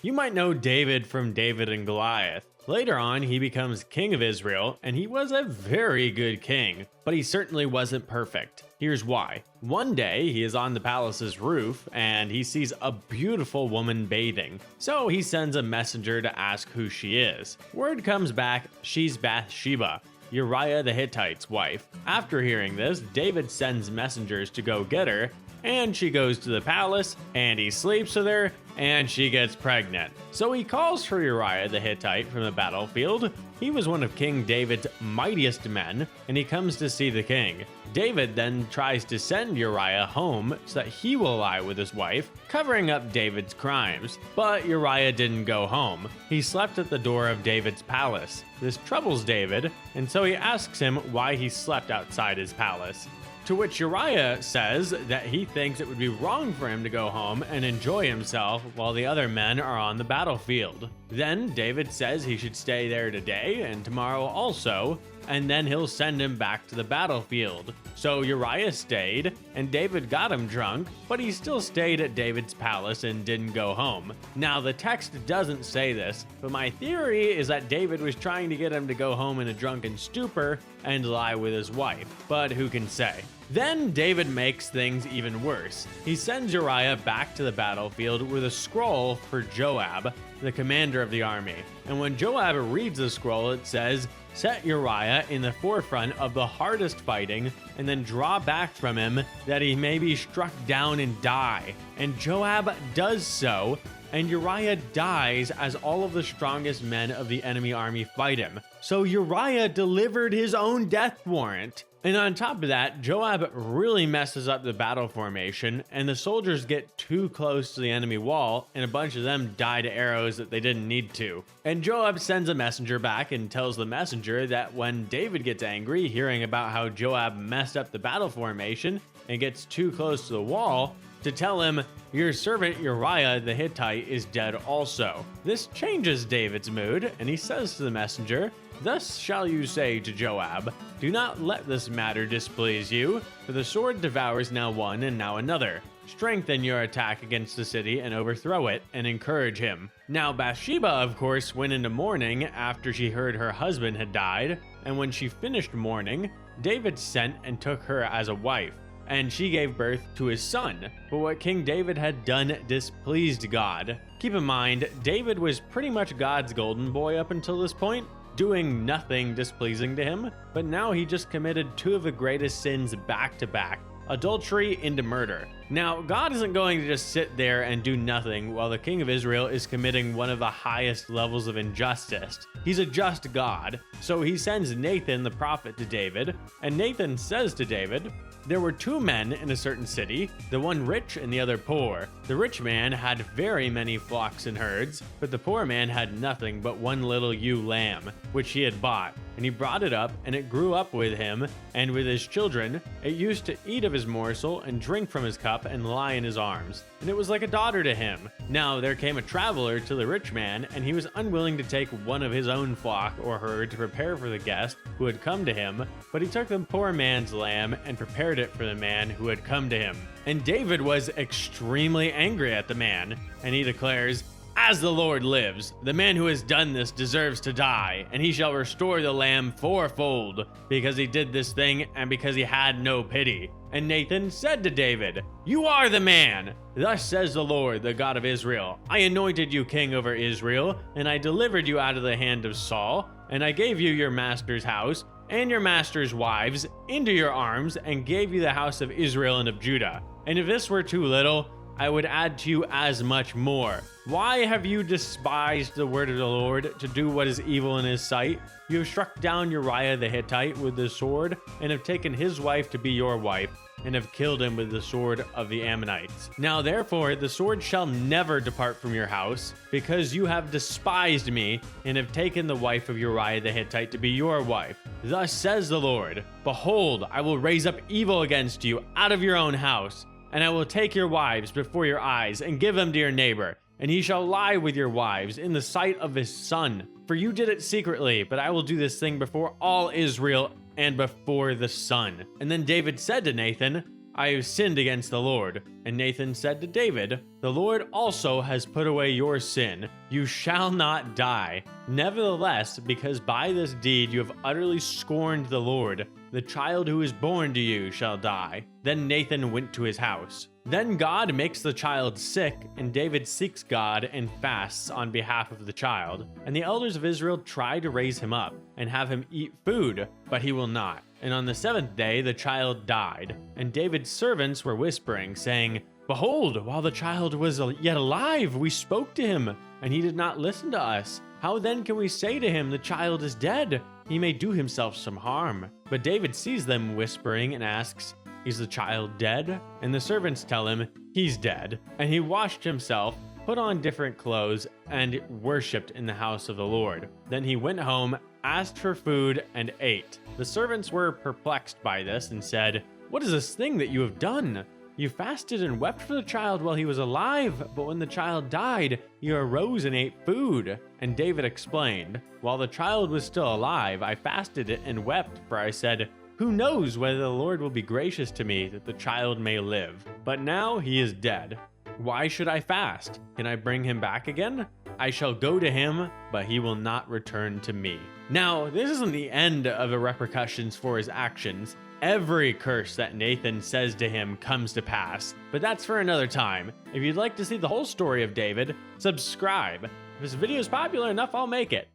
You might know David from David and Goliath. Later on, he becomes king of Israel, and he was a very good king, but he certainly wasn't perfect. Here's why. One day, he is on the palace's roof, and he sees a beautiful woman bathing. So he sends a messenger to ask who she is. Word comes back, she's Bathsheba, Uriah the Hittite's wife. After hearing this, David sends messengers to go get her, and she goes to the palace, and he sleeps with her, and she gets pregnant. So he calls for Uriah the Hittite from the battlefield. He was one of King David's mightiest men, and he comes to see the king. David then tries to send Uriah home so that he will lie with his wife, covering up David's crimes. But Uriah didn't go home. He slept at the door of David's palace. This troubles David, and so he asks him why he slept outside his palace. To which Uriah says that he thinks it would be wrong for him to go home and enjoy himself while the other men are on the battlefield. Then David says he should stay there today and tomorrow also, and then he'll send him back to the battlefield. So Uriah stayed, and David got him drunk, but he still stayed at David's palace and didn't go home. Now, the text doesn't say this, but my theory is that David was trying to get him to go home in a drunken stupor and lie with his wife, but who can say? Then David makes things even worse. He sends Uriah back to the battlefield with a scroll for Joab, the commander of the army. And when Joab reads the scroll, it says, "Set Uriah in the forefront of the hardest fighting, and then draw back from him, that he may be struck down and die." And Joab does so, and Uriah dies as all of the strongest men of the enemy army fight him. So Uriah delivered his own death warrant. And on top of that, Joab really messes up the battle formation, and the soldiers get too close to the enemy wall, and a bunch of them die to arrows that they didn't need to. And Joab sends a messenger back and tells the messenger that when David gets angry, hearing about how Joab messed up the battle formation and gets too close to the wall, to tell him, "Your servant Uriah the Hittite is dead also." This changes David's mood, and he says to the messenger, "Thus shall you say to Joab, do not let this matter displease you, for the sword devours now one and now another. Strengthen your attack against the city and overthrow it, and encourage him." Now Bathsheba, of course, went into mourning after she heard her husband had died, and when she finished mourning, David sent and took her as a wife, and she gave birth to his son. But what King David had done displeased God. Keep in mind, David was pretty much God's golden boy up until this point, doing nothing displeasing to him, but now he just committed two of the greatest sins back to back: adultery into murder. Now, God isn't going to just sit there and do nothing while the king of Israel is committing one of the highest levels of injustice. He's a just God, so he sends Nathan the prophet to David, and Nathan says to David, "There were two men in a certain city, the one rich and the other poor. The rich man had very many flocks and herds, but the poor man had nothing but one little ewe lamb, which he had bought. And he brought it up, and it grew up with him and with his children. It used to eat of his morsel and drink from his cup and lie in his arms. And it was like a daughter to him. Now there came a traveler to the rich man, and he was unwilling to take one of his own flock or herd to prepare for the guest who had come to him, but he took the poor man's lamb and prepared it for the man who had come to him." And David was extremely angry at the man, and he declares, "As the Lord lives, the man who has done this deserves to die, and he shall restore the lamb fourfold, because he did this thing and because he had no pity." And Nathan said to David, "You are the man. Thus says the Lord, the God of Israel, I anointed you king over Israel, and I delivered you out of the hand of Saul, and I gave you your master's house and your master's wives into your arms, and gave you the house of Israel and of Judah. And if this were too little, I would add to you as much more. Why have you despised the word of the Lord to do what is evil in his sight? You have struck down Uriah the Hittite with the sword, and have taken his wife to be your wife, and have killed him with the sword of the Ammonites. Now therefore the sword shall never depart from your house, because you have despised me, and have taken the wife of Uriah the Hittite to be your wife. Thus says the Lord, behold, I will raise up evil against you out of your own house, and I will take your wives before your eyes, and give them to your neighbor, and he shall lie with your wives in the sight of his son. For you did it secretly, but I will do this thing before all Israel and before the sun." And then David said to Nathan, I have sinned against the Lord. And Nathan said to David, The Lord also has put away your sin. You shall not die. Nevertheless, because by this deed you have utterly scorned the Lord, the child who is born to you shall die. Then Nathan went to his house. Then God makes the child sick, and David seeks God and fasts on behalf of the child. And the elders of Israel try to raise him up and have him eat food, but he will not. And on the seventh day the child died. And David's servants were whispering, saying, Behold, while the child was yet alive, we spoke to him, and he did not listen to us. How then can we say to him, The child is dead? He may do himself some harm. But David sees them whispering and asks, Is the child dead? And the servants tell him, He's dead. And he washed himself, put on different clothes, and worshipped in the house of the Lord. Then he went home, asked for food, and ate. The servants were perplexed by this and said, What is this thing that you have done? You fasted and wept for the child while he was alive, but when the child died, you arose and ate food. And David explained, While the child was still alive, I fasted and wept, for I said, Who knows whether the Lord will be gracious to me that the child may live? But now he is dead. Why should I fast? Can I bring him back again? I shall go to him, but he will not return to me. Now, this isn't the end of the repercussions for his actions. Every curse that Nathan says to him comes to pass, but that's for another time. If you'd like to see the whole story of David, subscribe. If this video is popular enough, I'll make it.